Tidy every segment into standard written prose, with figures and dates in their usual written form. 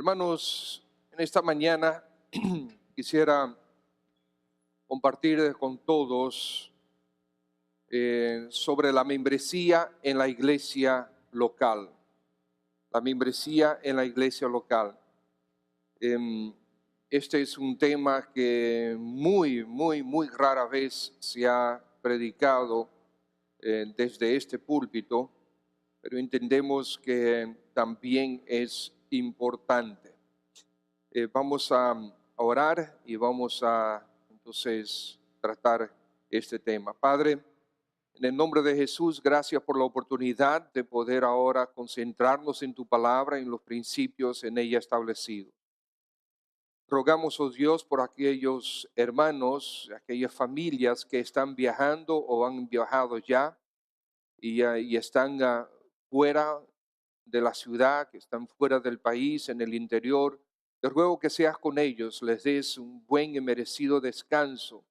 Hermanos, en esta mañana quisiera compartir con todos sobre la membresía en la iglesia local. La membresía en la iglesia local. Este es un tema que muy rara vez se ha predicado desde este púlpito, pero entendemos que también es importante. Vamos a orar y vamos a entonces tratar este tema. Padre, en el nombre de Jesús, gracias por la oportunidad de poder ahora concentrarnos en tu palabra, en los principios en ella establecidos. Rogamos, oh Dios, por aquellos hermanos, aquellas familias que están viajando o han viajado ya y están fuera de la ciudad, que están fuera del país, en el interior. Te ruego que seas con ellos, les des un buen y merecido descanso.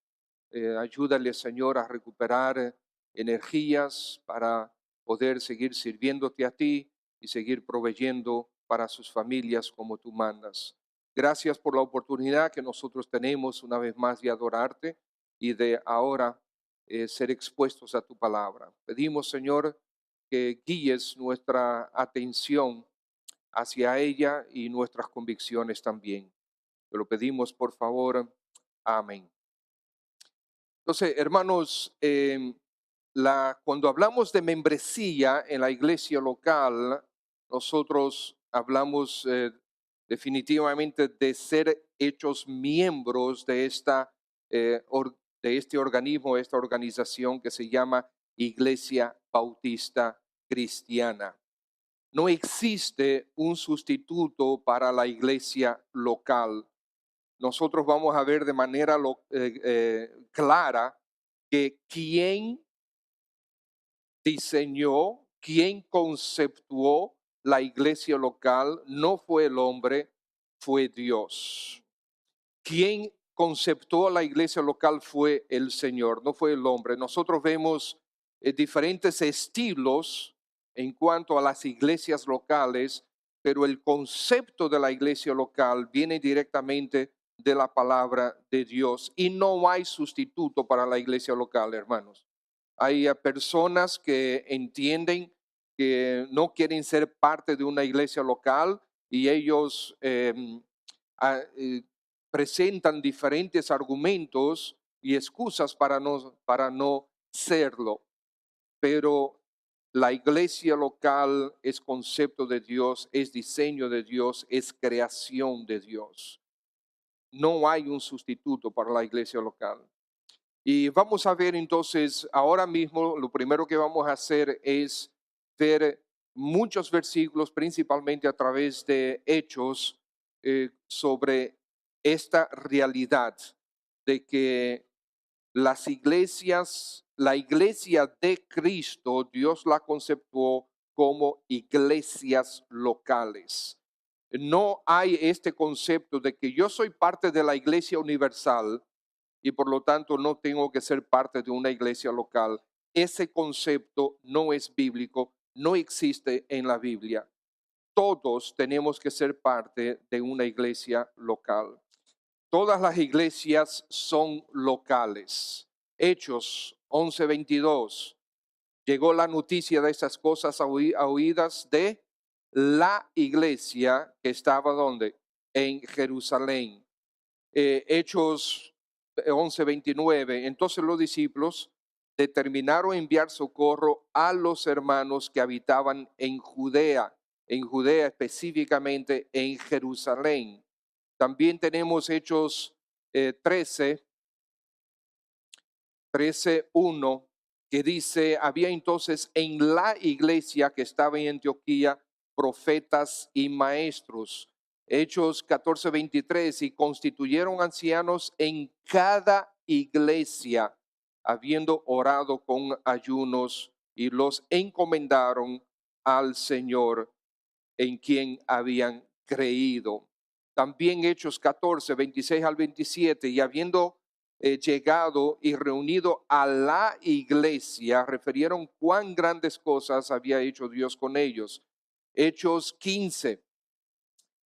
Ayúdale, Señor, a recuperar energías para poder seguir sirviéndote a ti y seguir proveyendo para sus familias como tú mandas. Gracias por la oportunidad que nosotros tenemos una vez más de adorarte y de ahora ser expuestos a tu palabra. Pedimos, Señor, que guíes nuestra atención hacia ella y nuestras convicciones también. Te lo pedimos, por favor. Amén. Entonces, hermanos, cuando hablamos de membresía en la iglesia local, nosotros hablamos definitivamente de ser hechos miembros de de este organismo, esta organización que se llama Iglesia Bautista Cristiana. No existe un sustituto para la iglesia local. Nosotros vamos a ver de manera clara que quien diseñó, quien conceptuó la iglesia local no fue el hombre, fue Dios. Quien conceptuó la iglesia local fue el Señor, no fue el hombre. Nosotros vemos diferentes estilos en cuanto a las iglesias locales, pero el concepto de la iglesia local viene directamente de la palabra de Dios y no hay sustituto para la iglesia local, hermanos. Hay personas que entienden que no quieren ser parte de una iglesia local y ellos ah, eh, presentan diferentes argumentos y excusas para no serlo. Pero la iglesia local es concepto de Dios, es diseño de Dios, es creación de Dios. No hay un sustituto para la iglesia local. Y vamos a ver entonces, ahora mismo lo primero que vamos a hacer es ver muchos versículos, principalmente a través de Hechos, sobre esta realidad de que las iglesias, la iglesia de Cristo, Dios la conceptuó como iglesias locales. No hay este concepto de que yo soy parte de la iglesia universal y por lo tanto no tengo que ser parte de una iglesia local. Ese concepto no es bíblico, no existe en la Biblia. Todos tenemos que ser parte de una iglesia local. Todas las iglesias son locales. Hechos 11:22. Llegó la noticia de esas cosas a oídas de la iglesia que estaba ¿dónde? En Jerusalén. Hechos 11:29. Entonces los discípulos determinaron enviar socorro a los hermanos que habitaban en Judea específicamente en Jerusalén. También tenemos Hechos 13:1, que dice, había entonces en la iglesia que estaba en Antioquía profetas y maestros. Hechos 14:23, y constituyeron ancianos en cada iglesia, habiendo orado con ayunos, y los encomendaron al Señor en quien habían creído. También Hechos 14:26 al 27, y habiendo llegado y reunido a la iglesia, refirieron cuán grandes cosas había hecho Dios con ellos. Hechos 15,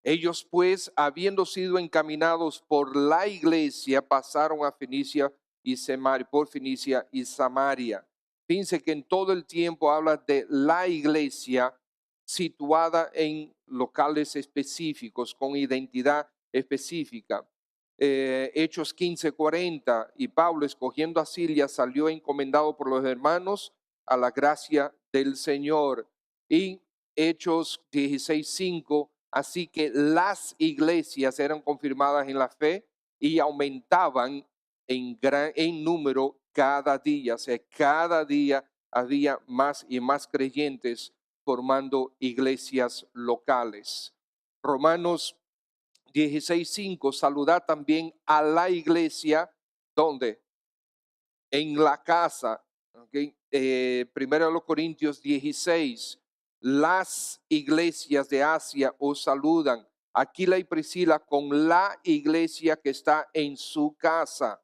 Ellos pues, habiendo sido encaminados por la iglesia, pasaron a Fenicia y Samaria, por Fenicia y Samaria. Fíjense que en todo el tiempo habla de la iglesia situada en locales específicos, con identidad específica. Hechos 15:40, y Pablo, escogiendo a Siria, salió encomendado por los hermanos a la gracia del Señor. Y Hechos 16:5, así que las iglesias eran confirmadas en la fe y aumentaban en número cada día. O sea, cada día había más y más creyentes formando iglesias locales. Romanos 16:5, saludad también a la iglesia, ¿dónde? En la casa. ¿Okay? Primero de los Corintios 16, las iglesias de Asia os saludan. Aquila y Priscila con la iglesia que está en su casa.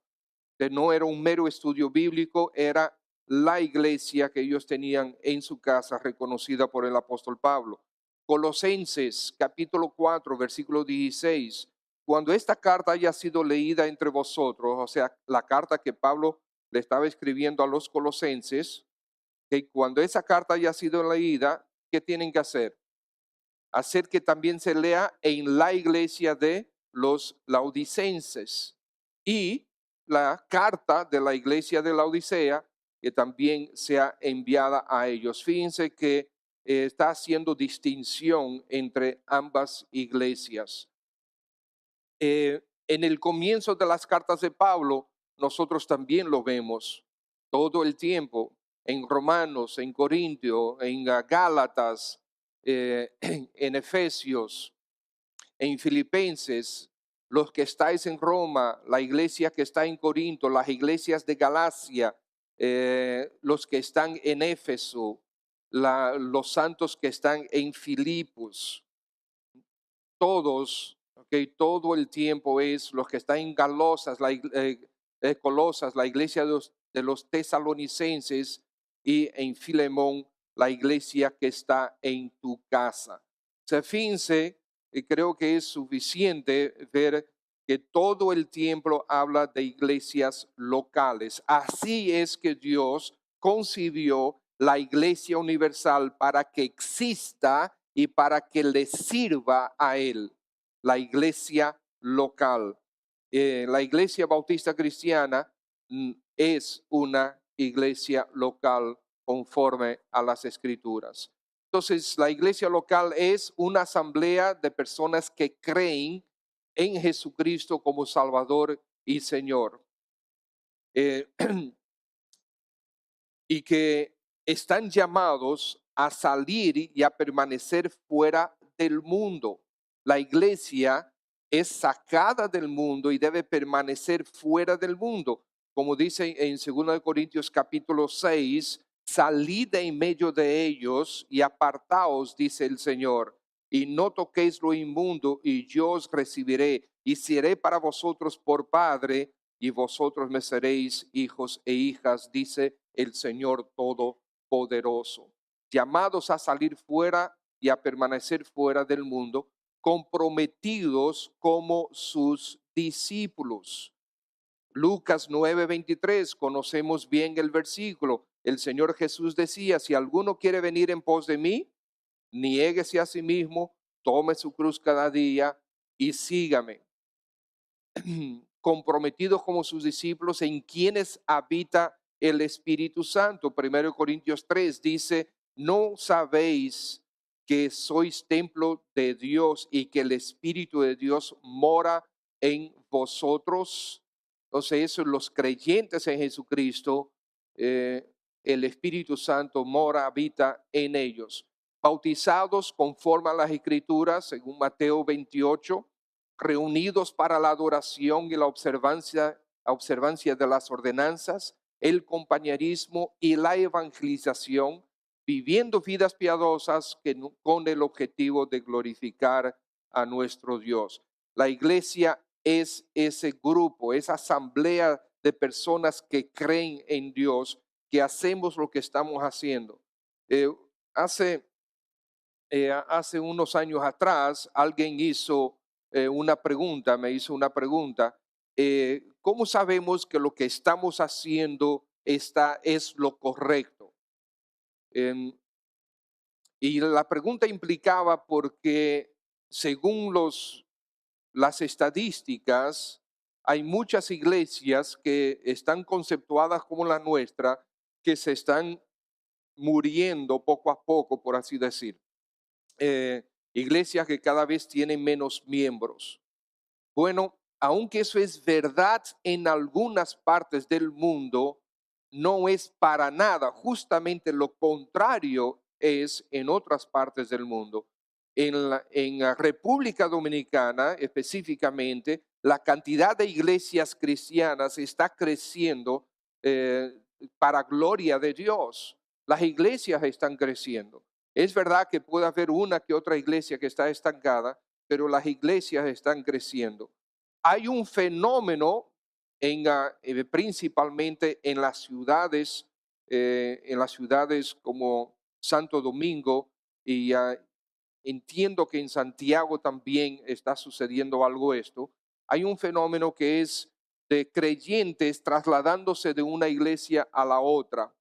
Que no era un mero estudio bíblico, era la iglesia que ellos tenían en su casa, reconocida por el apóstol Pablo. Colosenses capítulo 4, versículo 16. Cuando esta carta haya sido leída entre vosotros, o sea, la carta que Pablo le estaba escribiendo a los colosenses, que cuando esa carta haya sido leída, ¿qué tienen que hacer? Hacer que también se lea en la iglesia de los laodicenses y la carta de la iglesia de la Odisea que también sea enviada a ellos. Fíjense que está haciendo distinción entre ambas iglesias. En el comienzo de las cartas de Pablo, nosotros también lo vemos todo el tiempo, en Romanos, en Corintios, en Gálatas, en Efesios, en Filipenses, los que estáis en Roma, la iglesia que está en Corinto, las iglesias de Galacia, los que están en Éfeso, los santos que están en Filipos, todos, okay, todo el tiempo es los que están en Colosas, la iglesia de los tesalonicenses, y en Filemón, la iglesia que está en tu casa. Se fíjense, y creo que es suficiente ver que todo el tiempo habla de iglesias locales. Así es que Dios concibió la iglesia universal para que exista y para que le sirva a él, la iglesia local. La iglesia bautista cristiana es una iglesia local conforme a las escrituras. Entonces, la iglesia local es una asamblea de personas que creen en Jesucristo como Salvador y Señor. Y que están llamados a salir y a permanecer fuera del mundo. La iglesia es sacada del mundo y debe permanecer fuera del mundo. Como dice en 2 Corintios capítulo 6, salid de en medio de ellos y apartaos, dice el Señor, y no toquéis lo inmundo, y yo os recibiré, y seré para vosotros por Padre, y vosotros me seréis hijos e hijas, dice el Señor Todopoderoso. Llamados a salir fuera y a permanecer fuera del mundo, comprometidos como sus discípulos. Lucas 9:23, conocemos bien el versículo. El Señor Jesús decía, si alguno quiere venir en pos de mí, niéguese a sí mismo, tome su cruz cada día y sígame. Comprometidos como sus discípulos, en quienes habita el Espíritu Santo. 1 Corintios 3 dice, ¿no sabéis que sois templo de Dios y que el Espíritu de Dios mora en vosotros? Entonces, eso, los creyentes en Jesucristo, el Espíritu Santo mora, habita en ellos. Bautizados conforme a las Escrituras, según Mateo 28, reunidos para la adoración y la observancia de las ordenanzas, el compañerismo y la evangelización, viviendo vidas piadosas con el objetivo de glorificar a nuestro Dios. La iglesia es ese grupo, esa asamblea de personas que creen en Dios, que hacemos lo que estamos haciendo. Hace hace unos años atrás alguien hizo una pregunta, me hizo una pregunta. ¿Cómo sabemos que lo que estamos haciendo es lo correcto? Em, y la pregunta implicaba porque según las estadísticas, hay muchas iglesias que están conceptuadas como la nuestra, que se están muriendo poco a poco, por así decir. Iglesias que cada vez tienen menos miembros. Bueno, aunque eso es verdad en algunas partes del mundo, no es para nada, justamente lo contrario es en otras partes del mundo. En la República Dominicana específicamente, la cantidad de iglesias cristianas está creciendo eh, para gloria de Dios. Las iglesias están creciendo. Es verdad que puede haber una que otra iglesia que está estancada, pero las iglesias están creciendo. Hay un fenómeno principalmente en las ciudades como Santo Domingo y entiendo que en Santiago también está sucediendo algo esto. Hay un fenómeno que es de creyentes trasladándose de una iglesia a la otra.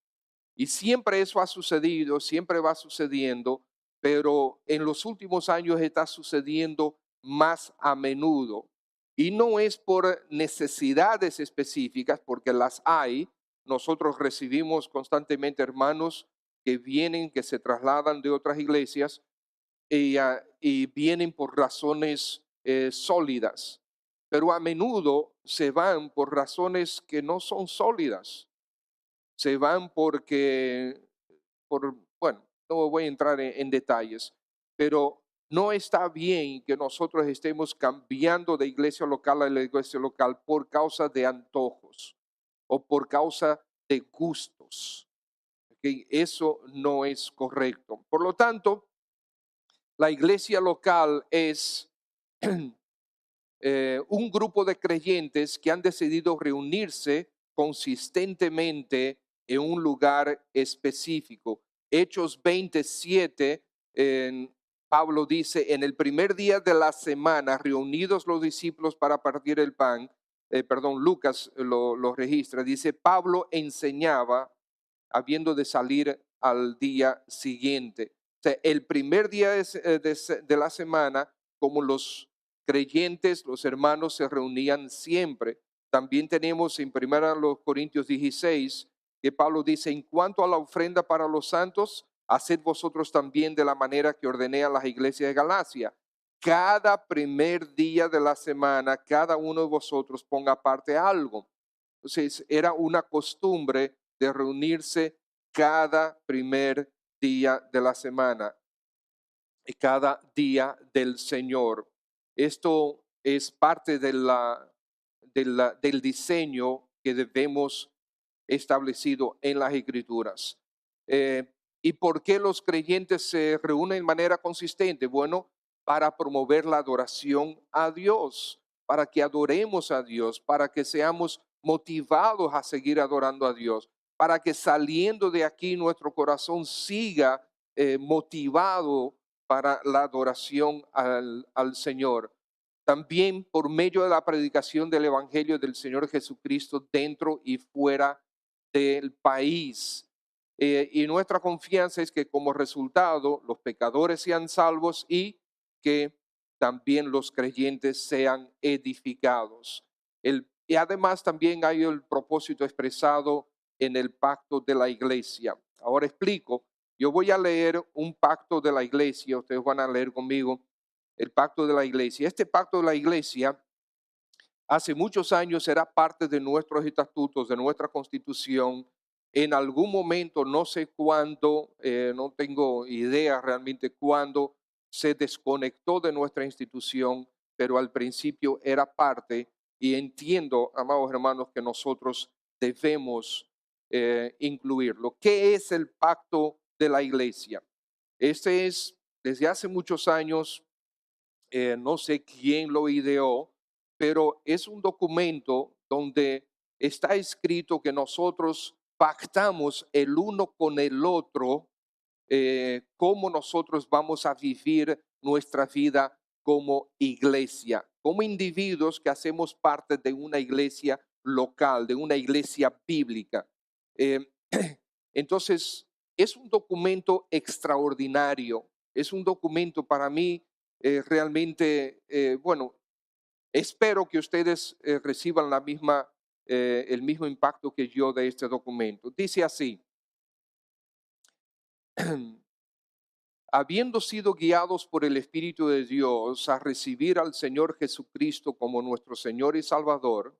Y siempre eso ha sucedido, siempre va sucediendo, pero en los últimos años está sucediendo más a menudo. Y no es por necesidades específicas, porque las hay. Nosotros recibimos constantemente hermanos que vienen, que se trasladan de otras iglesias y vienen por razones sólidas, pero a menudo se van por razones que no son sólidas. Se van porque bueno, no voy a entrar en detalles, pero no está bien que nosotros estemos cambiando de iglesia local a la iglesia local por causa de antojos o por causa de gustos. ¿Ok? Eso no es correcto. Por lo tanto, la iglesia local es un grupo de creyentes que han decidido reunirse consistentemente en un lugar específico. Hechos 27, Pablo dice, en el primer día de la semana, reunidos los discípulos para partir el pan, perdón, Lucas lo registra, dice, Pablo enseñaba habiendo de salir al día siguiente. O sea, el primer día de la semana, como los creyentes, los hermanos se reunían siempre. También tenemos en 1 Corintios 16 que Pablo dice, en cuanto a la ofrenda para los santos, haced vosotros también de la manera que ordené a las iglesias de Galacia. Cada primer día de la semana, cada uno de vosotros ponga aparte algo. Entonces, era una costumbre de reunirse cada primer día de la semana y cada día del Señor. Esto es parte del diseño que debemos establecido en las Escrituras. ¿Y por qué los creyentes se reúnen de manera consistente? Bueno, para promover la adoración a Dios, para que adoremos a Dios, para que seamos motivados a seguir adorando a Dios, para que saliendo de aquí nuestro corazón siga motivado para la adoración al Señor. También por medio de la predicación del Evangelio del Señor Jesucristo dentro y fuera del país. Y nuestra confianza es que como resultado los pecadores sean salvos y que también los creyentes sean edificados. Y además también hay el propósito expresado en el pacto de la iglesia. Ahora explico. Yo voy a leer un pacto de la iglesia. Ustedes van a leer conmigo el pacto de la iglesia. Este pacto de la iglesia hace muchos años era parte de nuestros estatutos, de nuestra constitución. En algún momento, no sé cuándo, no tengo idea realmente cuándo, se desconectó de nuestra institución, pero al principio era parte y entiendo, amados hermanos, que nosotros debemos incluirlo. ¿Qué es el pacto de la iglesia? Este es, desde hace muchos años, no sé quién lo ideó, pero es un documento donde está escrito que nosotros pactamos el uno con el otro cómo nosotros vamos a vivir nuestra vida como iglesia, como individuos que hacemos parte de una iglesia local, de una iglesia bíblica. Eh, entonces, es un documento extraordinario, es un documento para mí realmente, bueno, espero que ustedes reciban el mismo impacto que yo de este documento. Dice así: habiendo sido guiados por el Espíritu de Dios a recibir al Señor Jesucristo como nuestro Señor y Salvador,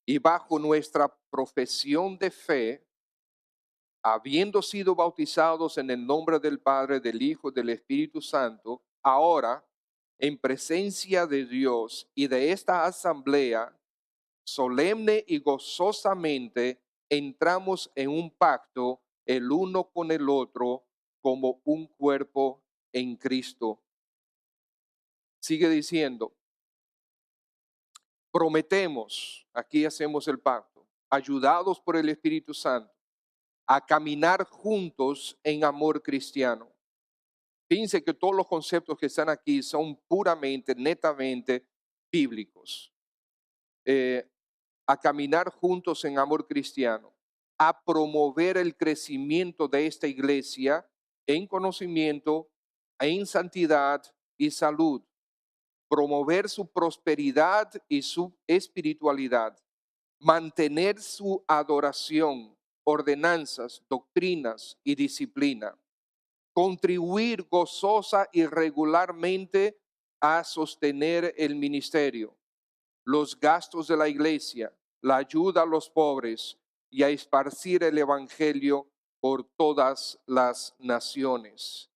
y bajo nuestra profesión de fe, habiendo sido bautizados en el nombre del Padre, del Hijo y del Espíritu Santo, ahora, en presencia de Dios y de esta asamblea, solemne y gozosamente entramos en un pacto el uno con el otro como un cuerpo en Cristo. Sigue diciendo, prometemos, aquí hacemos el pacto, ayudados por el Espíritu Santo, a caminar juntos en amor cristiano. Fíjense que todos los conceptos que están aquí son puramente, netamente bíblicos. Eh, a caminar juntos en amor cristiano, a promover el crecimiento de esta iglesia en conocimiento, en santidad y salud, promover su prosperidad y su espiritualidad, mantener su adoración, ordenanzas, doctrinas y disciplina, contribuir gozosa y regularmente a sostener el ministerio, los gastos de la iglesia, la ayuda a los pobres y a esparcir el evangelio por todas las naciones.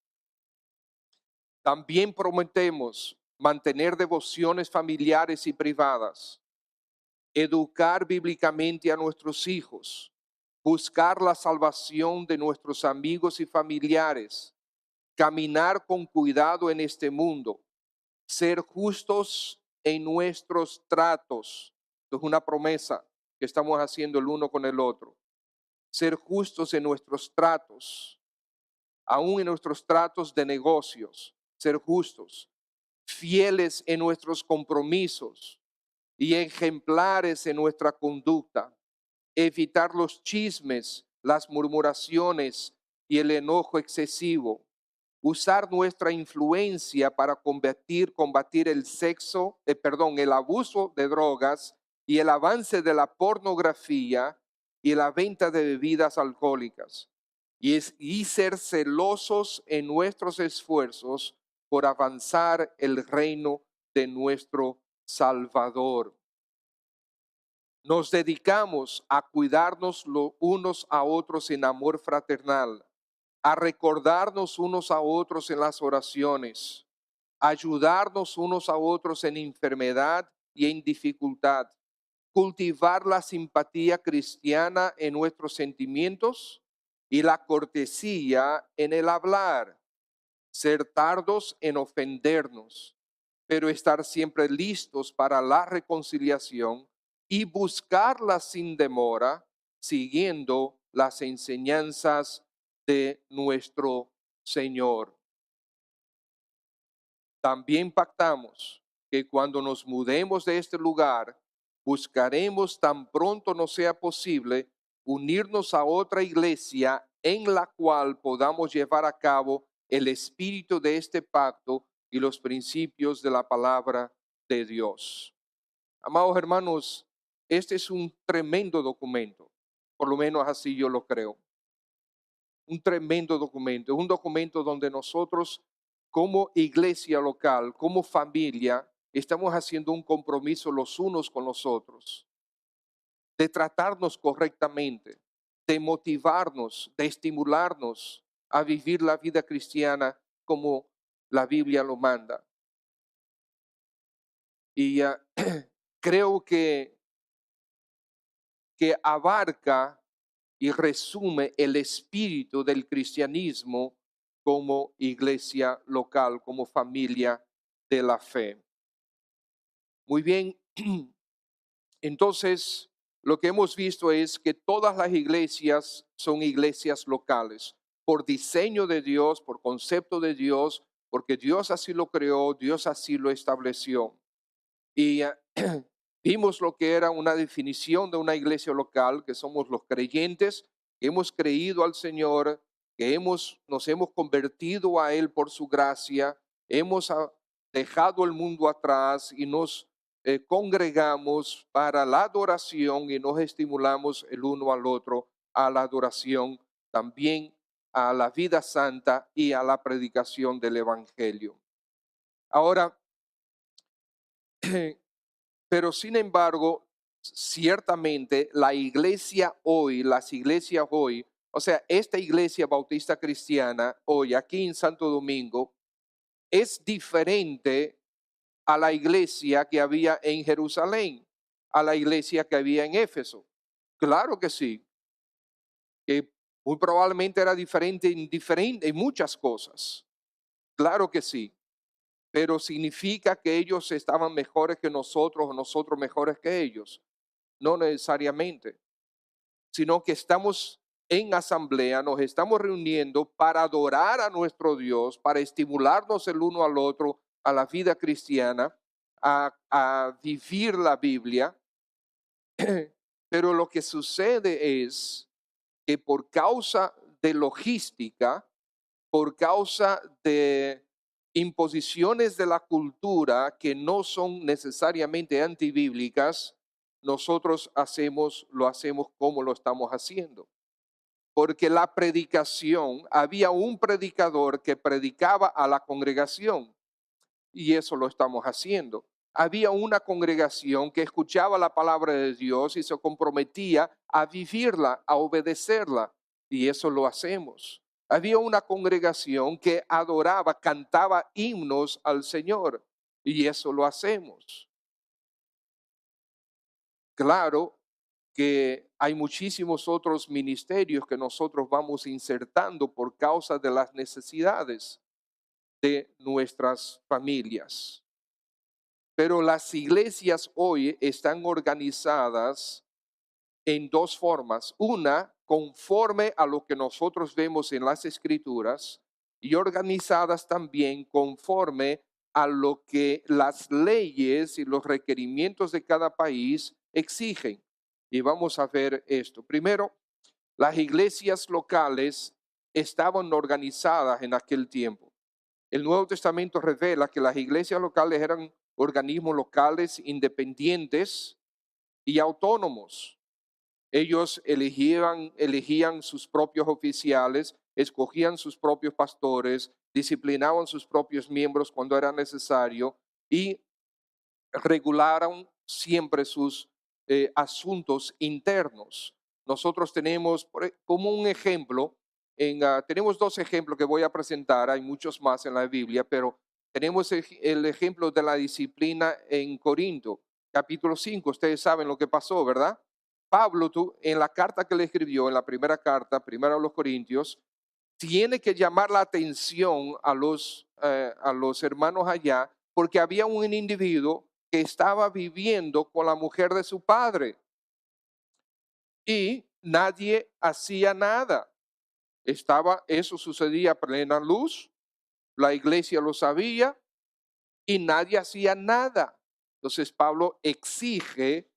También prometemos mantener devociones familiares y privadas, educar bíblicamente a nuestros hijos, buscar la salvación de nuestros amigos y familiares, caminar con cuidado en este mundo, ser justos en nuestros tratos. Esto es una promesa que estamos haciendo el uno con el otro. Ser justos en nuestros tratos, aún en nuestros tratos de negocios, ser justos, fieles en nuestros compromisos y ejemplares en nuestra conducta, evitar los chismes, las murmuraciones y el enojo excesivo, usar nuestra influencia para combatir el abuso de drogas y el avance de la pornografía y la venta de bebidas alcohólicas, y ser celosos en nuestros esfuerzos por avanzar el reino de nuestro Salvador. Nos dedicamos a cuidarnos los unos a otros en amor fraternal, a recordarnos unos a otros en las oraciones, a ayudarnos unos a otros en enfermedad y en dificultad, cultivar la simpatía cristiana en nuestros sentimientos y la cortesía en el hablar, ser tardos en ofendernos, pero estar siempre listos para la reconciliación y buscarla sin demora, siguiendo las enseñanzas de nuestro Señor. También pactamos que cuando nos mudemos de este lugar, buscaremos tan pronto nos sea posible unirnos a otra iglesia en la cual podamos llevar a cabo el espíritu de este pacto y los principios de la palabra de Dios. Amados hermanos, este es un tremendo documento, por lo menos así yo lo creo. Un tremendo documento, un documento donde nosotros como iglesia local, como familia, estamos haciendo un compromiso los unos con los otros, de tratarnos correctamente, de motivarnos, de estimularnos a vivir la vida cristiana como la Biblia lo manda. Y creo que abarca y resume el espíritu del cristianismo como iglesia local, como familia de la fe. Muy bien, entonces lo que hemos visto es que todas las iglesias son iglesias locales. por diseño de Dios, por concepto de Dios, porque Dios así lo creó, Dios así lo estableció. Y vimos lo que era una definición de una iglesia local, que somos los creyentes, que hemos creído al Señor, que nos hemos convertido a Él por su gracia, hemos dejado el mundo atrás y nos congregamos para la adoración y nos estimulamos el uno al otro a la adoración, también a la vida santa y a la predicación del Evangelio. Ahora, pero sin embargo, ciertamente la iglesia hoy, las iglesias hoy, o sea, esta iglesia bautista cristiana hoy aquí en Santo Domingo es diferente a la iglesia que había en Jerusalén, a la iglesia que había en Éfeso. Claro que sí, que muy probablemente era diferente en muchas cosas. Claro que sí, pero significa que ellos estaban mejores que nosotros o nosotros mejores que ellos. No necesariamente, sino que estamos en asamblea, nos estamos reuniendo para adorar a nuestro Dios, para estimularnos el uno al otro a la vida cristiana, a vivir la Biblia. Pero lo que sucede es que por causa de logística, por causa de imposiciones de la cultura que no son necesariamente antibíblicas, nosotros lo hacemos como lo estamos haciendo. Porque la predicación, había un predicador que predicaba a la congregación y eso lo estamos haciendo. Había una congregación que escuchaba la palabra de Dios y se comprometía a vivirla, a obedecerla, y eso lo hacemos. Había una congregación que adoraba, cantaba himnos al Señor, y eso lo hacemos. Claro que hay muchísimos otros ministerios que nosotros vamos insertando por causa de las necesidades de nuestras familias. Pero las iglesias hoy están organizadas en dos formas. Una, conforme a lo que nosotros vemos en las escrituras y organizadas también conforme a lo que las leyes y los requerimientos de cada país exigen. Y vamos a ver esto. Primero, las iglesias locales estaban organizadas en aquel tiempo. El Nuevo Testamento revela que las iglesias locales eran organismos locales independientes y autónomos. Ellos elegían sus propios oficiales, escogían sus propios pastores, disciplinaban sus propios miembros cuando era necesario y regularon siempre sus asuntos internos. Nosotros tenemos, como un ejemplo, tenemos dos ejemplos que voy a presentar, hay muchos más en la Biblia, pero tenemos el ejemplo de la disciplina en Corinto, capítulo 5. Ustedes saben lo que pasó, ¿verdad? Pablo, en la carta que le escribió, en la primera carta, primero a los Corintios, tiene que llamar la atención a los hermanos allá, porque había un individuo que estaba viviendo con la mujer de su padre y nadie hacía nada. Eso sucedía a plena luz, la iglesia lo sabía y nadie hacía nada. Entonces Pablo exige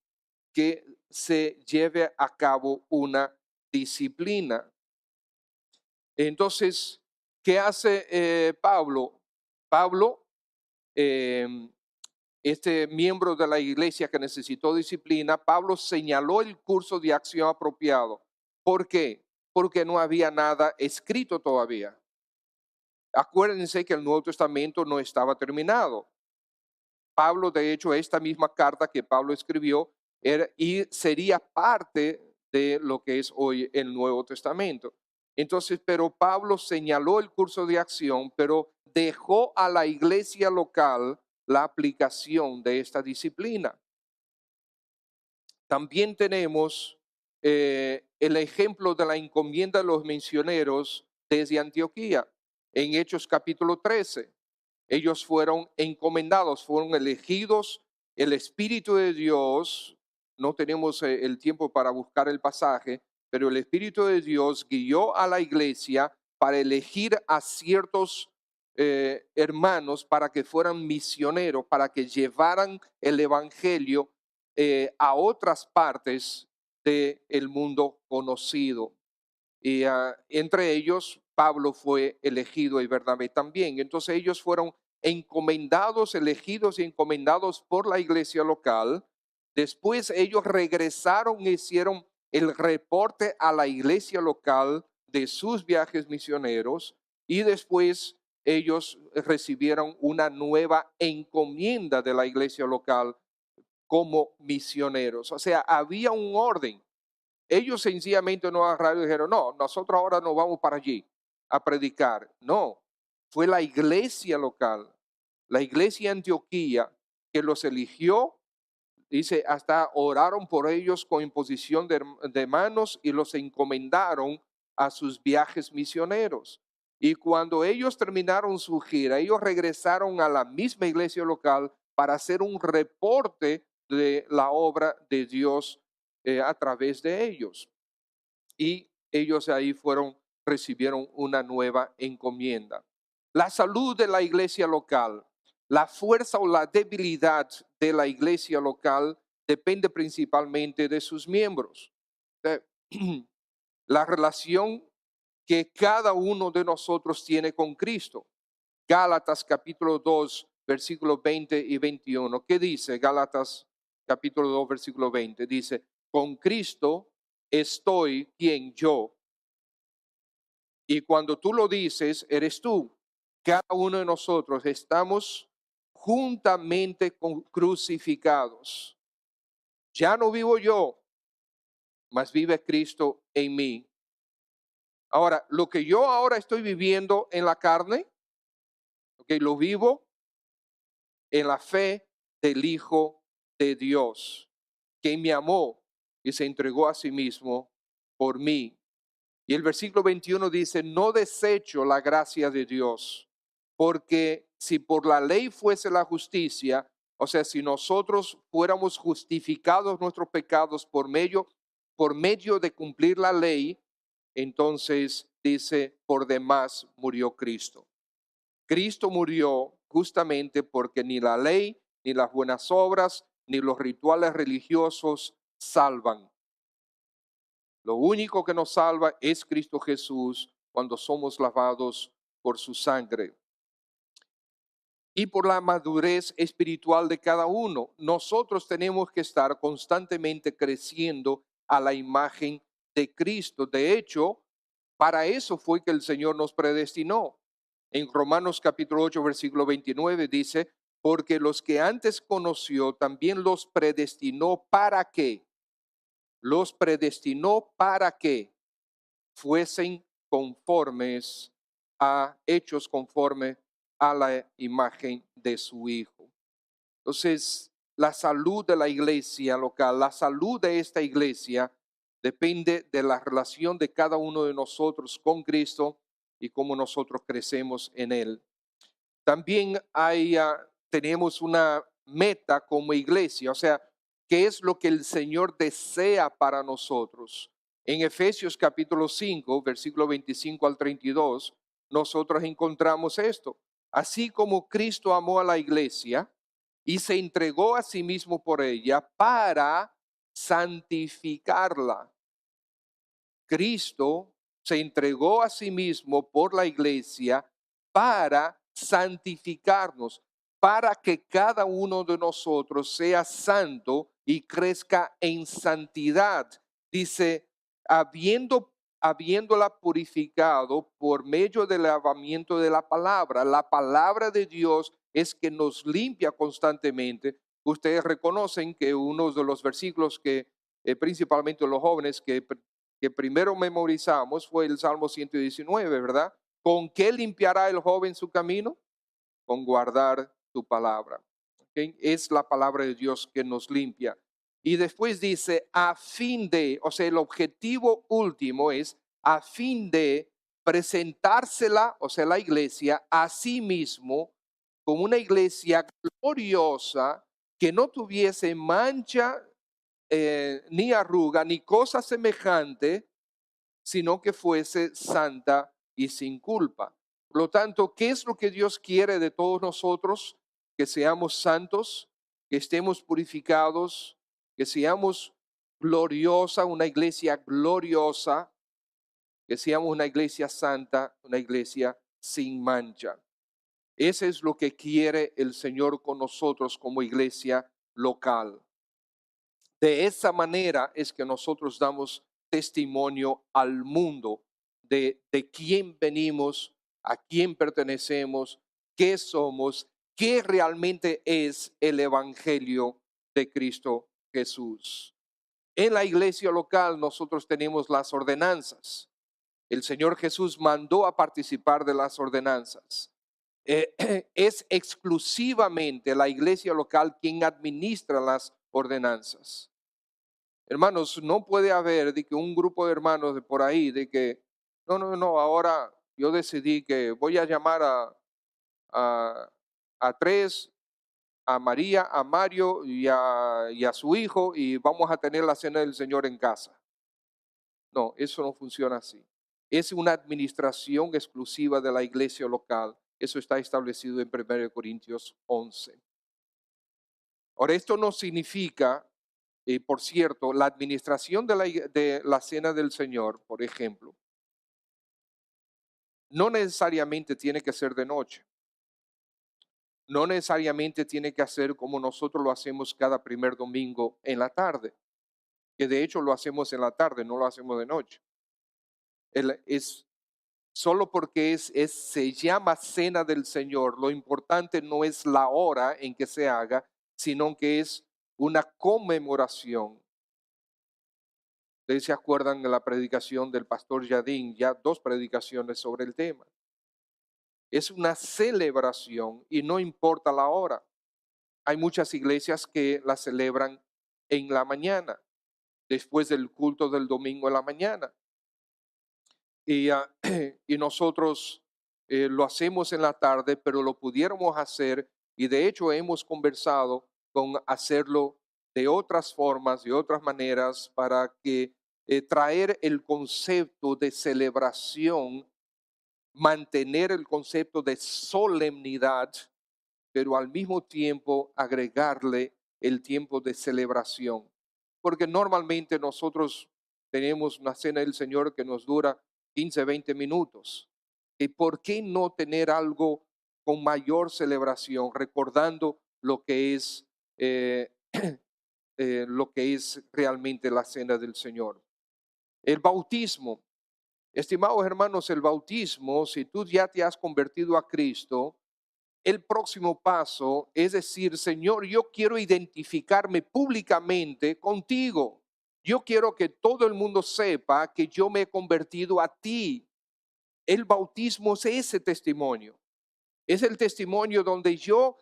que se lleve a cabo una disciplina. Entonces, ¿qué hace Pablo? Pablo, este miembro de la iglesia que necesitó disciplina, Pablo señaló el curso de acción apropiado. ¿Por qué? Porque no había nada escrito todavía. Acuérdense que el Nuevo Testamento no estaba terminado. Pablo, de hecho, esta misma carta que Pablo escribió y sería parte de lo que es hoy el Nuevo Testamento. Entonces, pero Pablo señaló el curso de acción, pero dejó a la iglesia local la aplicación de esta disciplina. También tenemos el ejemplo de la encomienda de los misioneros desde Antioquía, en Hechos capítulo 13. Ellos fueron encomendados, fueron elegidos, el Espíritu de Dios, no tenemos el tiempo para buscar el pasaje, pero el Espíritu de Dios guió a la iglesia para elegir a ciertos hermanos para que fueran misioneros, para que llevaran el evangelio a otras partes del mundo conocido. Y entre ellos, Pablo fue elegido y Bernabé también. Entonces ellos fueron encomendados, elegidos y encomendados por la iglesia local. Después ellos regresaron e hicieron el reporte a la iglesia local de sus viajes misioneros y después ellos recibieron una nueva encomienda de la iglesia local como misioneros. O sea, había un orden. Ellos sencillamente no agarraron y dijeron, no, nosotros ahora nos vamos para allí a predicar. No, fue la iglesia local, la iglesia de Antioquía que los eligió. Dice, hasta oraron por ellos con imposición de manos y los encomendaron a sus viajes misioneros. Y cuando ellos terminaron su gira, ellos regresaron a la misma iglesia local para hacer un reporte de la obra de Dios a través de ellos. Y ellos ahí recibieron una nueva encomienda. La salud de la iglesia local, la fuerza o la debilidad de la iglesia local depende principalmente de sus miembros. Eh, La relación que cada uno de nosotros tiene con Cristo. Gálatas capítulo 2, versículos 20 y 21. ¿Qué dice Gálatas capítulo 2, versículo 20? Dice, con Cristo estoy quien yo. Y cuando tú lo dices, eres tú. Cada uno de nosotros estamos juntamente crucificados. Ya no vivo yo, mas vive Cristo en mí. Ahora, lo que yo ahora estoy viviendo en la carne, lo vivo en la fe del Hijo de Dios, que me amó y se entregó a sí mismo por mí. Y el versículo 21 dice, no desecho la gracia de Dios, porque si por la ley fuese la justicia, o sea, si nosotros fuéramos justificados nuestros pecados por medio de cumplir la ley, entonces dice, por demás murió Cristo. Cristo murió justamente porque ni la ley, ni las buenas obras, ni los rituales religiosos salvan. Lo único que nos salva es Cristo Jesús cuando somos lavados por su sangre. Y por la madurez espiritual de cada uno, nosotros tenemos que estar constantemente creciendo a la imagen de Cristo. De hecho, para eso fue que el Señor nos predestinó. En Romanos capítulo 8, versículo 29 dice, porque los que antes conoció también los predestinó para qué. Los predestinó para que fuesen conformes hechos conforme a la imagen de su Hijo. Entonces, la salud de la iglesia local, la salud de esta iglesia depende de la relación de cada uno de nosotros con Cristo y cómo nosotros crecemos en Él. También tenemos una meta como iglesia, o sea, ¿qué es lo que el Señor desea para nosotros? En Efesios capítulo 5, versículo 25 al 32, nosotros encontramos esto. Así como Cristo amó a la iglesia y se entregó a sí mismo por ella para santificarla. Cristo se entregó a sí mismo por la iglesia para santificarnos, para que cada uno de nosotros sea santo y crezca en santidad. Dice, habiéndola purificado por medio del lavamiento de la palabra. La palabra de Dios es que nos limpia constantemente. Ustedes reconocen que uno de los versículos que principalmente los jóvenes que primero memorizamos fue el Salmo 119, ¿verdad? ¿Con qué limpiará el joven su camino? Con guardar tu palabra. ¿Okay? Es la palabra de Dios que nos limpia. Y después dice, a fin de, o sea, el objetivo último es a fin de presentársela, o sea, la iglesia a sí mismo como una iglesia gloriosa que no tuviese mancha ni arruga, ni cosa semejante, sino que fuese santa y sin culpa. Por lo tanto, ¿qué es lo que Dios quiere de todos nosotros? Que seamos santos, que estemos purificados, que seamos gloriosa, una iglesia gloriosa, que seamos una iglesia santa, una iglesia sin mancha. Ese es lo que quiere el Señor con nosotros como iglesia local. De esa manera es que nosotros damos testimonio al mundo de quién venimos, a quién pertenecemos, qué somos, qué realmente es el Evangelio de Cristo Jesús. En la iglesia local nosotros tenemos las ordenanzas. El Señor Jesús mandó a participar de las ordenanzas. Es exclusivamente la iglesia local quien administra las ordenanzas. Hermanos, no puede haber de que un grupo de hermanos de por ahí, de que, no, ahora yo decidí que voy a llamar a, a tres, a María, a Mario y a su hijo y vamos a tener la cena del Señor en casa. No, eso no funciona así. Es una administración exclusiva de la iglesia local. Eso está establecido en 1 Corintios 11. Ahora, esto no significa, por cierto, la administración de la cena del Señor, por ejemplo, no necesariamente tiene que ser de noche. No necesariamente tiene que hacer como nosotros lo hacemos cada primer domingo en la tarde, que de hecho lo hacemos en la tarde, no lo hacemos de noche. Es solo porque se llama cena del Señor. Lo importante no es la hora en que se haga, sino que es una conmemoración. Ustedes se acuerdan de la predicación del pastor Yadín, ya 2 predicaciones sobre el tema. Es una celebración y no importa la hora. Hay muchas iglesias que la celebran en la mañana, después del culto del domingo en la mañana. Y nosotros lo hacemos en la tarde, pero lo pudiéramos hacer y de hecho hemos conversado con hacerlo de otras formas, de otras maneras, para que traer el concepto de celebración, mantener el concepto de solemnidad, pero al mismo tiempo agregarle el tiempo de celebración. Porque normalmente nosotros tenemos una cena del Señor que nos dura 15, 20 minutos. ¿Y por qué no tener algo con mayor celebración, recordando eh, lo que es realmente la cena del Señor? El bautismo. Estimados hermanos, el bautismo, si tú ya te has convertido a Cristo, el próximo paso es decir, Señor, yo quiero identificarme públicamente contigo. Yo quiero que todo el mundo sepa que yo me he convertido a ti. El bautismo es ese testimonio. Es el testimonio donde yo,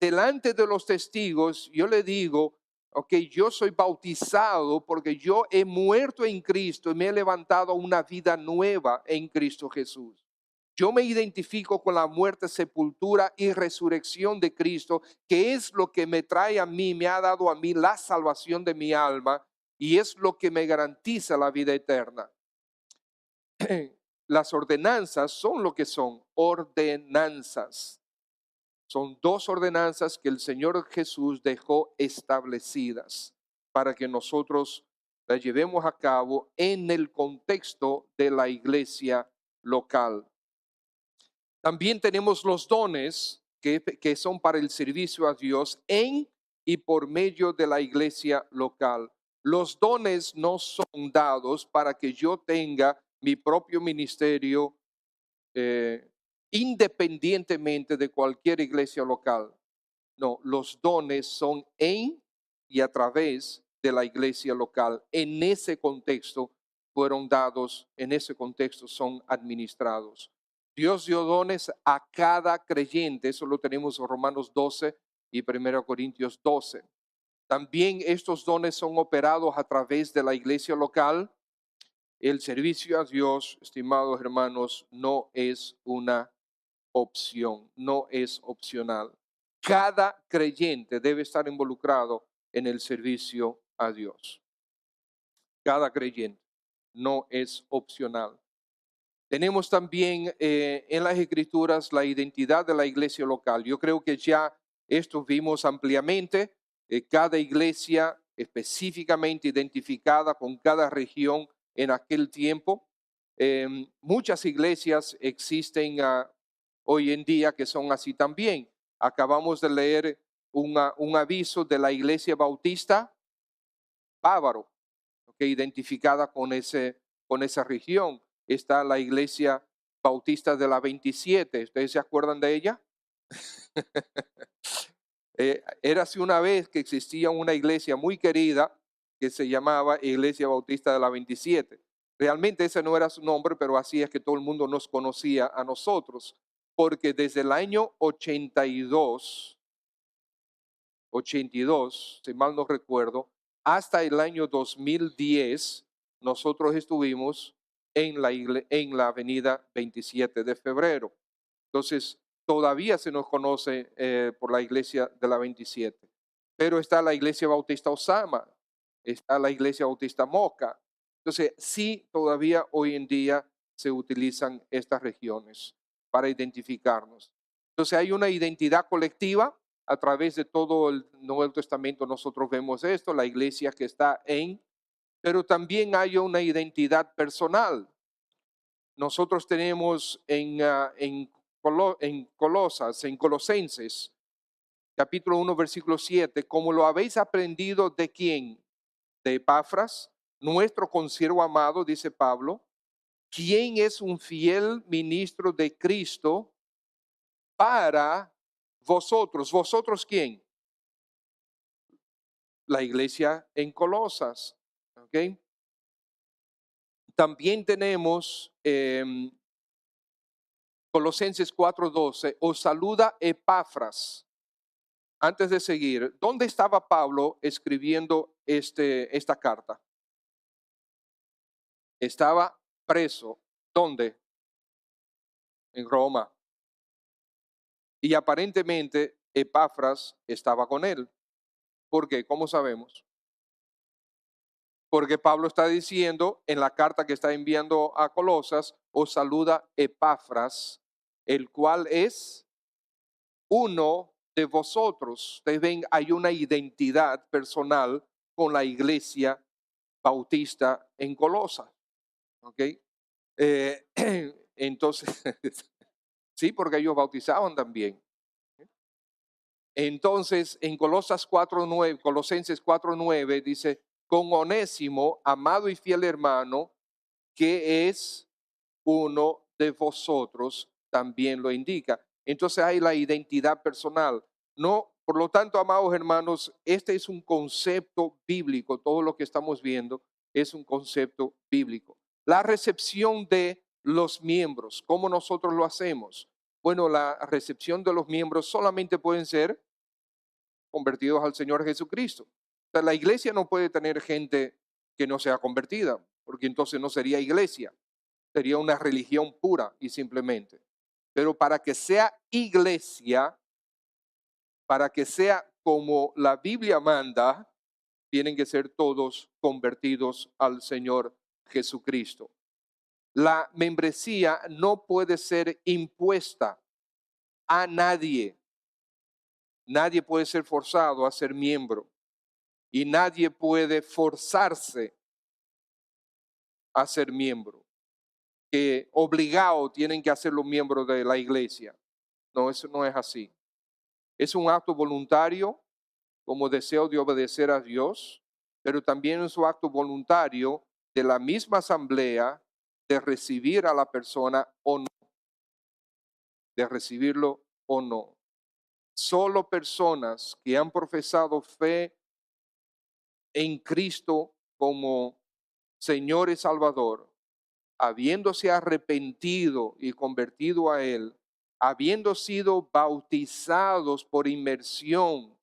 delante de los testigos, yo le digo, ok, yo soy bautizado porque yo he muerto en Cristo y me he levantado a una vida nueva en Cristo Jesús. Yo me identifico con la muerte, sepultura y resurrección de Cristo, que es lo que me trae a mí, me ha dado a mí la salvación de mi alma y es lo que me garantiza la vida eterna. Las ordenanzas son lo que son, ordenanzas. Son 2 ordenanzas que el Señor Jesús dejó establecidas para que nosotros las llevemos a cabo en el contexto de la iglesia local. También tenemos los dones que son para el servicio a Dios en y por medio de la iglesia local. Los dones no son dados para que yo tenga mi propio ministerio eh, independientemente de cualquier iglesia local. No, los dones son en y a través de la iglesia local. En ese contexto fueron dados, en ese contexto son administrados. Dios dio dones a cada creyente, eso lo tenemos en Romanos 12 y 1 Corintios 12. También estos dones son operados a través de la iglesia local. El servicio a Dios, estimados hermanos, no es una opción, no es opcional. Cada creyente debe estar involucrado en el servicio a Dios. Cada creyente no es opcional. Tenemos también en las escrituras la identidad de la iglesia local. Yo creo que ya esto vimos ampliamente. Cada iglesia específicamente identificada con cada región en aquel tiempo. Muchas iglesias existen hoy en día que son así también. Acabamos de leer un aviso de la iglesia bautista Bávaro, que identificada con esa región. Está la iglesia bautista de la 27. ¿Ustedes se acuerdan de ella? Érase una vez que existía una iglesia muy querida que se llamaba Iglesia Bautista de la 27. Realmente ese no era su nombre, pero así es que todo el mundo nos conocía a nosotros, porque desde el año 82, si mal no recuerdo, hasta el año 2010, nosotros estuvimos en la avenida 27 de febrero. Entonces, todavía se nos conoce por la iglesia de la 27. Pero está la iglesia bautista Osama, está la iglesia bautista Moca. Entonces, sí, todavía hoy en día se utilizan estas regiones para identificarnos. Entonces, hay una identidad colectiva a través de todo el Nuevo Testamento. Nosotros vemos esto, la iglesia que está pero también hay una identidad personal. Nosotros tenemos en Colosas, en Colosenses, capítulo 1, versículo 7, como lo habéis aprendido de quién, de Epafras, nuestro consiervo amado, dice Pablo, quien es un fiel ministro de Cristo para vosotros. ¿Vosotros quién? La iglesia en Colosas. ¿Ok? También tenemos Colosenses 4:12, os saluda Epafras. Antes de seguir, ¿dónde estaba Pablo escribiendo esta carta? Estaba preso. ¿Dónde? En Roma. Y aparentemente Epafras estaba con él. ¿Por qué? ¿Cómo sabemos? Porque Pablo está diciendo en la carta que está enviando a Colosas, os saluda Epafras, el cual es uno de vosotros. Ustedes ven, hay una identidad personal con la iglesia bautista en Colosas. ¿Ok? Eh, entonces, sí, porque ellos bautizaban también. Entonces, en Colosenses 4:9 dice, con Onésimo, amado y fiel hermano, que es uno de vosotros, también lo indica. Entonces hay la identidad personal. No, por lo tanto, amados hermanos, este es un concepto bíblico. Todo lo que estamos viendo es un concepto bíblico. La recepción de los miembros, ¿cómo nosotros lo hacemos? Bueno, la recepción de los miembros solamente pueden ser convertidos al Señor Jesucristo. O sea, la iglesia no puede tener gente que no sea convertida, porque entonces no sería iglesia, sería una religión pura y simplemente. Pero para que sea iglesia, para que sea como la Biblia manda, tienen que ser todos convertidos al Señor Jesucristo. La membresía no puede ser impuesta a nadie. Nadie puede ser forzado a ser miembro y nadie puede forzarse a ser miembro. Que obligado tienen que hacer los miembros de la iglesia. No, eso no es así. Es un acto voluntario como deseo de obedecer a Dios, pero también es un acto voluntario de la misma asamblea de recibir a la persona o no, de recibirlo o no. Solo personas que han profesado fe en Cristo como Señor y Salvador, habiéndose arrepentido y convertido a Él, habiendo sido bautizados por inmersión,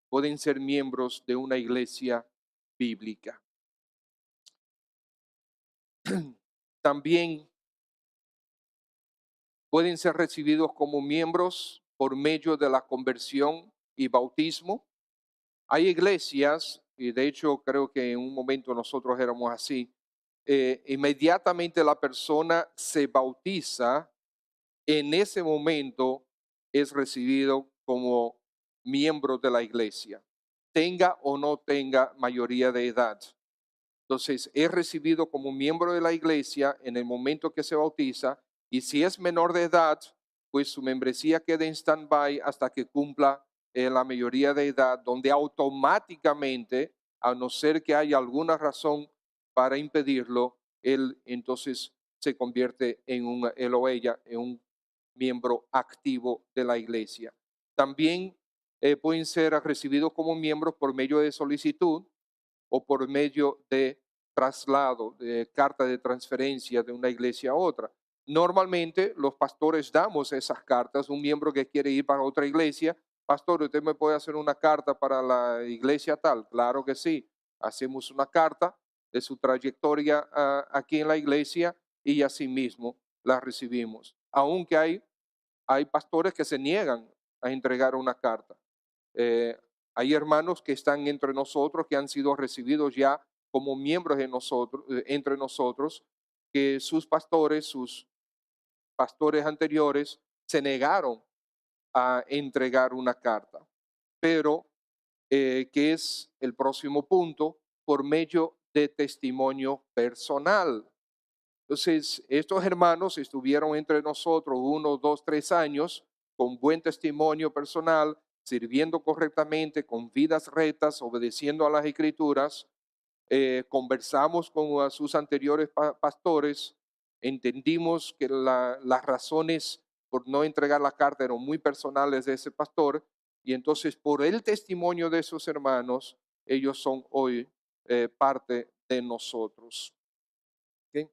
pueden ser miembros de una iglesia bíblica. También pueden ser recibidos como miembros por medio de la conversión y bautismo. Hay iglesias, y de hecho creo que en un momento nosotros éramos así, inmediatamente la persona se bautiza, en ese momento es recibido como miembro de la iglesia, tenga o no tenga mayoría de edad. Entonces, es recibido como miembro de la iglesia en el momento que se bautiza, y si es menor de edad, pues su membresía queda en stand-by hasta que cumpla la mayoría de edad, donde automáticamente, a no ser que haya alguna razón para impedirlo, él entonces se convierte en él o ella en un miembro activo de la iglesia. También pueden ser recibidos como miembros por medio de solicitud o por medio de traslado, de carta de transferencia de una iglesia a otra. Normalmente los pastores damos esas cartas. Un miembro que quiere ir para otra iglesia: pastor, ¿usted me puede hacer una carta para la iglesia tal? Claro que sí. Hacemos una carta de su trayectoria aquí en la iglesia, y así mismo la recibimos. Aunque hay pastores que se niegan a entregar una carta. Eh, Hay hermanos que están entre nosotros, que han sido recibidos ya como miembros de nosotros, entre nosotros, que sus pastores anteriores se negaron a entregar una carta. Pero, ¿qué es el próximo punto? Por medio de testimonio personal. Entonces, estos hermanos estuvieron entre nosotros 1, 2, 3 años con buen testimonio personal, sirviendo correctamente, con vidas rectas, obedeciendo a las escrituras. Conversamos con sus anteriores pastores, entendimos que las razones por no entregar la carta eran muy personales de ese pastor, y entonces por el testimonio de esos hermanos, ellos son hoy parte de nosotros. ¿Ok?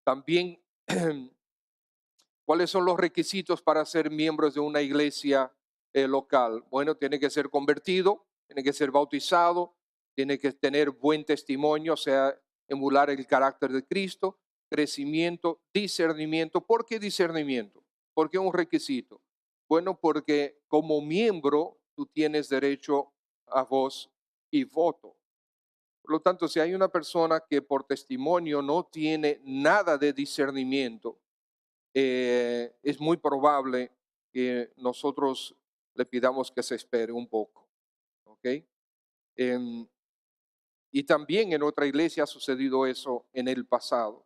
También, ¿cuáles son los requisitos para ser miembros de una iglesia local? Bueno, tiene que ser convertido, tiene que ser bautizado, tiene que tener buen testimonio, o sea, emular el carácter de Cristo, crecimiento, discernimiento. ¿Por qué discernimiento? ¿Por qué un requisito? Bueno, porque como miembro tú tienes derecho a voz y voto. Por lo tanto, si hay una persona que por testimonio no tiene nada de discernimiento, es muy probable que nosotros le pidamos que se espere un poco. ¿Ok? Em, y también en otra iglesia ha sucedido eso en el pasado.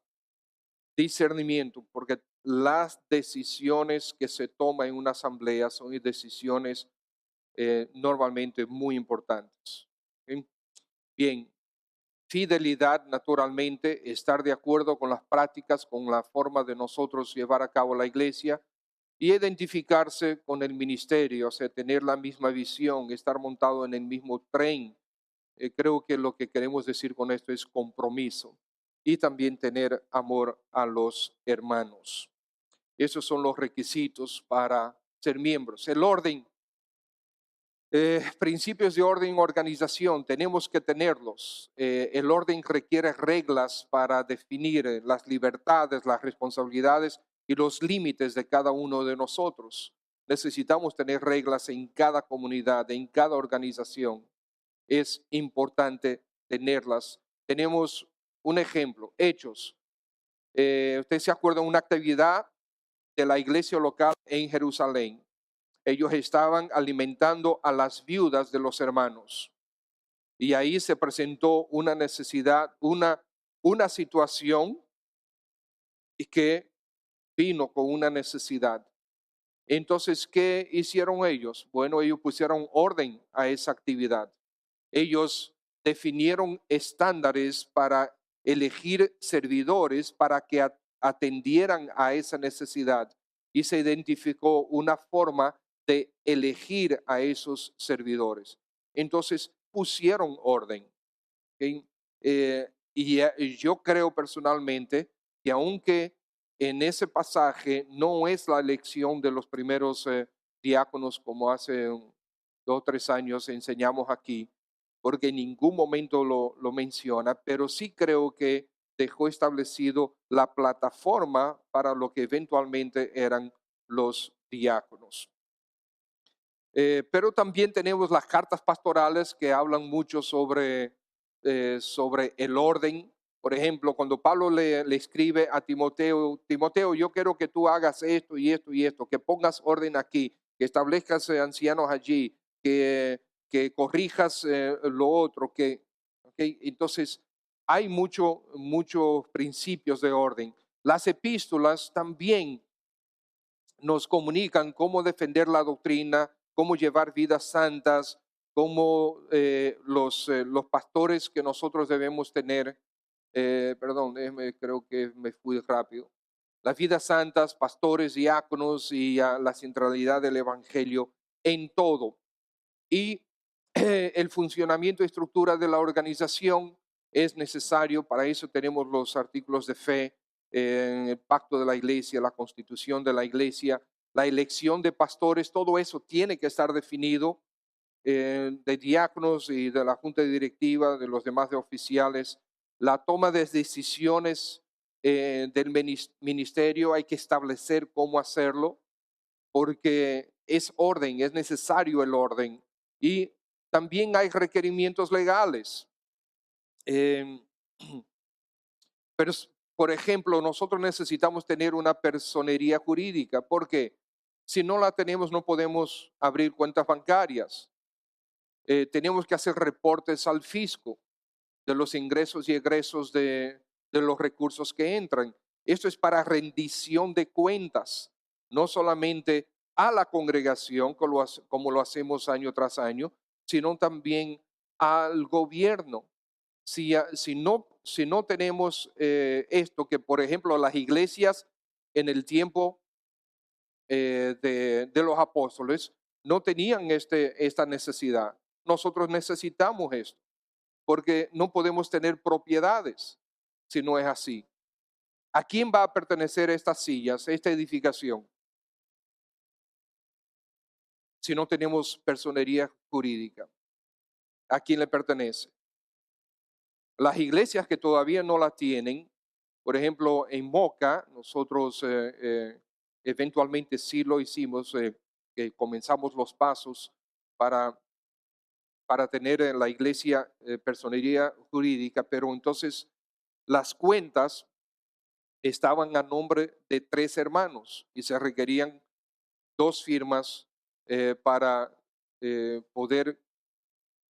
Discernimiento, porque las decisiones que se toman en una asamblea son decisiones normalmente muy importantes. ¿Ok? Bien, fidelidad, naturalmente, estar de acuerdo con las prácticas, con la forma de nosotros llevar a cabo la iglesia, y identificarse con el ministerio, o sea, tener la misma visión, estar montado en el mismo tren. Creo que lo que queremos decir con esto es compromiso, y también tener amor a los hermanos. Esos son los requisitos para ser miembros. El orden, principios de orden y organización, tenemos que tenerlos. El orden requiere reglas para definir las libertades, las responsabilidades y los límites de cada uno de nosotros. Necesitamos tener reglas en cada comunidad, en cada organización. Es importante tenerlas. Tenemos un ejemplo: Hechos. Usted se acuerda de una actividad de la iglesia local en Jerusalén. Ellos estaban alimentando a las viudas de los hermanos. Y ahí se presentó una necesidad, una situación, y que vino con una necesidad. Entonces, ¿qué hicieron ellos? Bueno, ellos pusieron orden a esa actividad. Ellos definieron estándares para elegir servidores para que atendieran a esa necesidad, y se identificó una forma de elegir a esos servidores. Entonces pusieron orden. ¿Ok? Y yo creo personalmente que, aunque en ese pasaje no es la elección de los primeros diáconos, como hace 2 o 3 años enseñamos aquí, porque en ningún momento lo menciona, pero sí creo que dejó establecido la plataforma para lo que eventualmente eran los diáconos. Pero también tenemos las cartas pastorales, que hablan mucho sobre el orden. Por ejemplo, cuando Pablo le escribe a Timoteo, Timoteo, yo quiero que tú hagas esto y esto y esto, que pongas orden aquí, que establezcas ancianos allí, que corrijas lo otro, ¿ok? Entonces, hay muchos principios de orden. Las epístolas también nos comunican cómo defender la doctrina, cómo llevar vidas santas, cómo los pastores que nosotros debemos tener, perdón, creo que me fui rápido. Las vidas santas, pastores, diáconos y la centralidad del Evangelio en todo. Y el funcionamiento y estructura de la organización es necesario. Para eso tenemos los artículos de fe, el pacto de la iglesia, la constitución de la iglesia, la elección de pastores, todo eso tiene que estar definido, de diáconos y de la junta directiva, de los demás de oficiales. La toma de decisiones del ministerio hay que establecer cómo hacerlo, porque es orden, es necesario el orden. Y también hay requerimientos legales. Em, pero, por ejemplo, nosotros necesitamos tener una personería jurídica, porque si no la tenemos no podemos abrir cuentas bancarias. Tenemos que hacer reportes al fisco de los ingresos y egresos de los recursos que entran. Esto es para rendición de cuentas, no solamente a la congregación, como lo hacemos año tras año, sino también al gobierno. Si no tenemos esto, que por ejemplo las iglesias en el tiempo de los apóstoles no tenían esta necesidad. Nosotros necesitamos esto, porque no podemos tener propiedades si no es así. ¿A quién va a pertenecer estas sillas, esta edificación, si no tenemos personería jurídica? ¿A quién le pertenece? Las iglesias que todavía no la tienen, por ejemplo, en Moca, nosotros eventualmente sí lo hicimos, que comenzamos los pasos para, para tener en la iglesia personería jurídica, pero entonces las cuentas estaban a nombre de 3 hermanos y se requerían 2 firmas para poder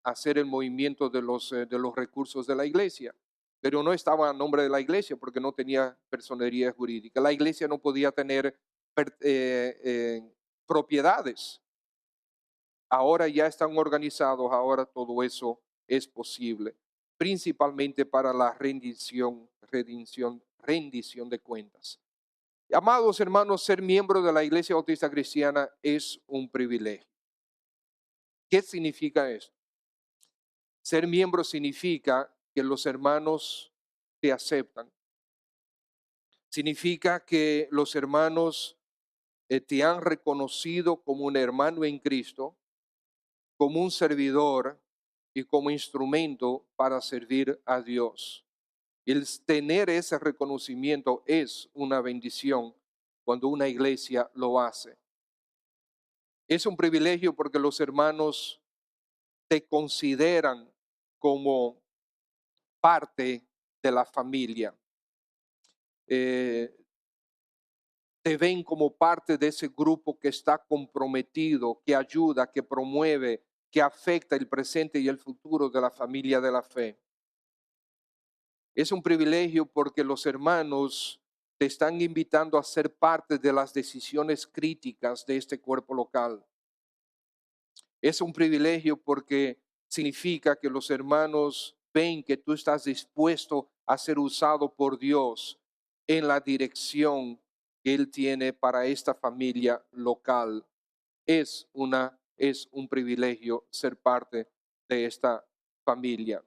hacer el movimiento de los recursos de la iglesia, pero no estaba a nombre de la iglesia porque no tenía personería jurídica. La iglesia no podía tener propiedades. Ahora ya están organizados, ahora todo eso es posible, principalmente para la rendición de cuentas. Amados hermanos, ser miembro de la Iglesia Bautista Cristiana es un privilegio. ¿Qué significa esto? Ser miembro significa que los hermanos te aceptan. Significa que los hermanos te han reconocido como un hermano en Cristo, como un servidor y como instrumento para servir a Dios. El tener ese reconocimiento es una bendición cuando una iglesia lo hace. Es un privilegio porque los hermanos te consideran como parte de la familia. Eh, Te ven como parte de ese grupo que está comprometido, que ayuda, que promueve, que afecta el presente y el futuro de la familia de la fe. Es un privilegio porque los hermanos te están invitando a ser parte de las decisiones críticas de este cuerpo local. Es un privilegio porque significa que los hermanos ven que tú estás dispuesto a ser usado por Dios en la dirección que Él tiene para esta familia local. Es un privilegio ser parte de esta familia.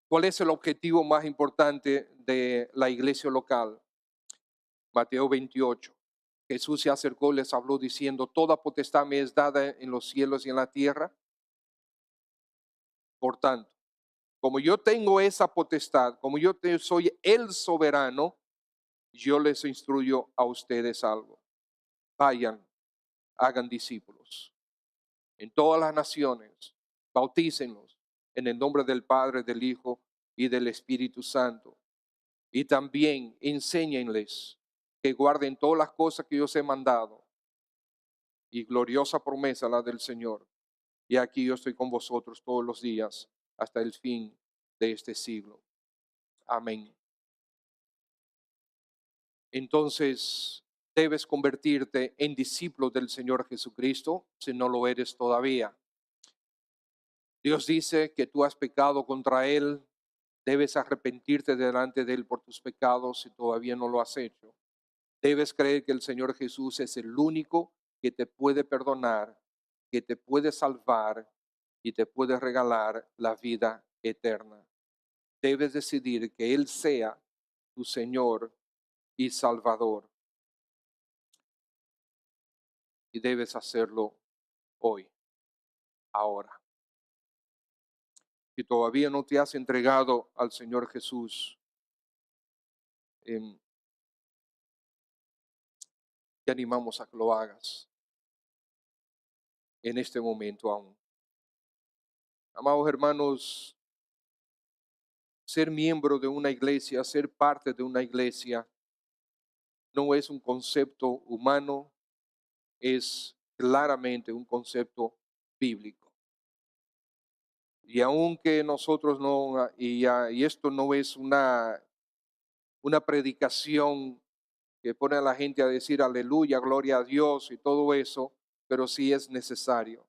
¿Cuál es el objetivo más importante de la iglesia local? Mateo 28. Jesús se acercó y les habló diciendo, toda potestad me es dada en los cielos y en la tierra. Por tanto, como yo tengo esa potestad, como soy el soberano, yo les instruyo a ustedes algo. Vayan, hagan discípulos en todas las naciones, bautícenlos en el nombre del Padre, del Hijo y del Espíritu Santo. Y también enséñenles que guarden todas las cosas que yo os he mandado. Y gloriosa promesa la del Señor. Y aquí yo estoy con vosotros todos los días hasta el fin de este siglo. Amén. Entonces debes convertirte en discípulo del Señor Jesucristo si no lo eres todavía. Dios dice que tú has pecado contra Él, debes arrepentirte delante de Él por tus pecados si todavía no lo has hecho. Debes creer que el Señor Jesús es el único que te puede perdonar, que te puede salvar y te puede regalar la vida eterna. Debes decidir que Él sea tu Señor y Salvador. Y debes hacerlo hoy, ahora. Si todavía no te has entregado al Señor Jesús, te animamos a que lo hagas en este momento aún. Amados hermanos, ser miembro de una iglesia, ser parte de una iglesia, no es un concepto humano, es claramente un concepto bíblico. Y aunque nosotros no, y esto no es una predicación que pone a la gente a decir aleluya, gloria a Dios y todo eso, pero sí es necesario.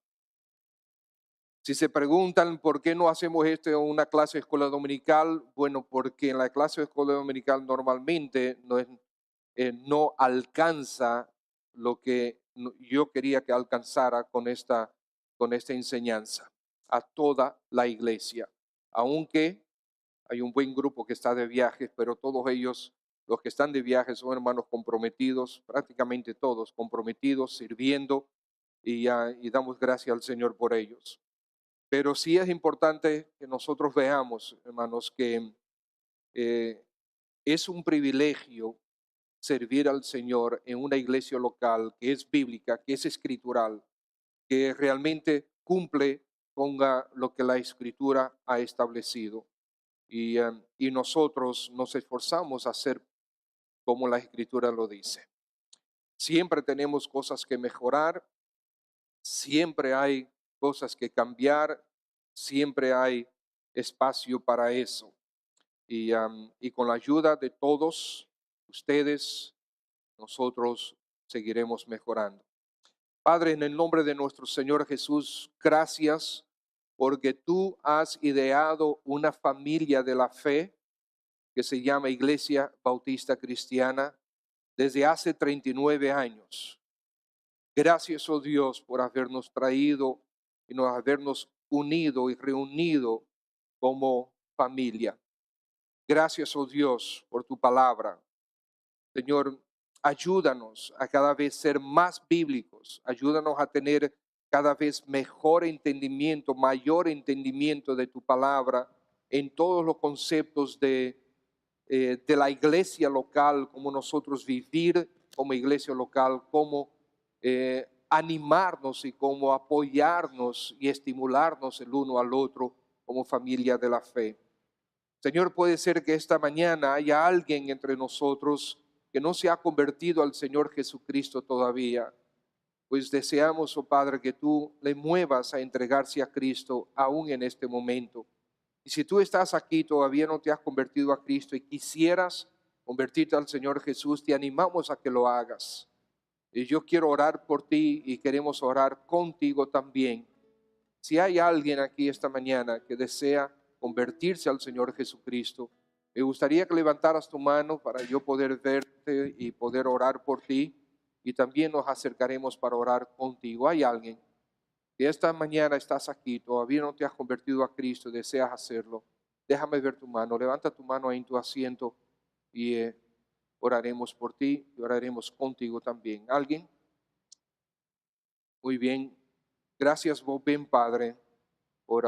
Si se preguntan por qué no hacemos esto en una clase de escuela dominical, bueno, porque en la clase de escuela dominical normalmente no alcanza lo que yo quería que alcanzara con esta enseñanza a toda la iglesia. Aunque hay un buen grupo que está de viajes, pero todos ellos, los que están de viajes, son hermanos comprometidos, prácticamente todos comprometidos, sirviendo, y damos gracias al Señor por ellos. Pero sí es importante que nosotros veamos, hermanos, que eh, es un privilegio servir al Señor en una iglesia local que es bíblica, que es escritural, que realmente cumple con lo que la escritura ha establecido. Y nosotros nos esforzamos a hacer como la escritura lo dice. Siempre tenemos cosas que mejorar, siempre hay cosas que cambiar, siempre hay espacio para eso. Y con la ayuda de todos ustedes, nosotros seguiremos mejorando. Padre, en el nombre de nuestro Señor Jesús, gracias porque tú has ideado una familia de la fe que se llama Iglesia Bautista Cristiana desde hace 39 años. Gracias, oh Dios, por habernos traído y nos habernos unido y reunido como familia. Gracias, oh Dios, por tu palabra. Señor, ayúdanos a cada vez ser más bíblicos. Ayúdanos a tener cada vez mejor entendimiento, mayor entendimiento de tu palabra en todos los conceptos de la iglesia local, como nosotros vivir como iglesia local, cómo animarnos y cómo apoyarnos y estimularnos el uno al otro como familia de la fe. Señor, puede ser que esta mañana haya alguien entre nosotros que no se ha convertido al Señor Jesucristo todavía. Pues deseamos, oh Padre, que tú le muevas a entregarse a Cristo aún en este momento. Y si tú estás aquí, todavía no te has convertido a Cristo y quisieras convertirte al Señor Jesús, te animamos a que lo hagas. Y yo quiero orar por ti y queremos orar contigo también. Si hay alguien aquí esta mañana que desea convertirse al Señor Jesucristo, me gustaría que levantaras tu mano para yo poder verte y poder orar por ti. Y también nos acercaremos para orar contigo. ¿Hay alguien? Si esta mañana estás aquí, todavía no te has convertido a Cristo y deseas hacerlo, déjame ver tu mano. Levanta tu mano ahí en tu asiento y oraremos por ti y oraremos contigo también. ¿Alguien? Muy bien. Gracias, vos, bien Padre, por